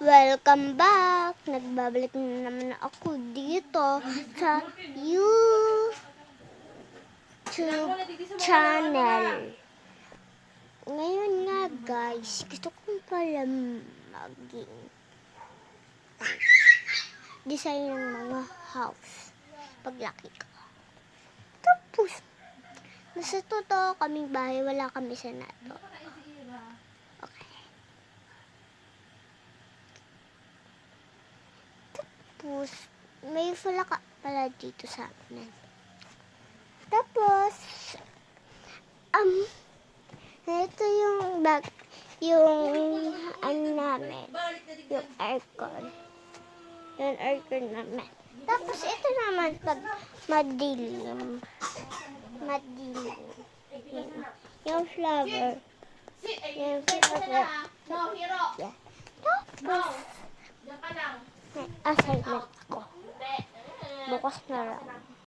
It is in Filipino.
Welcome back! Nagbabalik na naman ako dito sa YouTube channel. Ngayon nga guys, gusto ko pala maging design ng mga house paglaki ko. Tapos, nasa totoo kaming bahay, wala kami sa nato. Tapos, may falaka pala dito sa amin. Tapos, ito yung bag, yung namin, yung aircon. Yung aircon namin. Tapos, ito naman pag madilim. Yung flower. Yung flower. Yeah. Tapos, may assignment ko. Bukas na lang.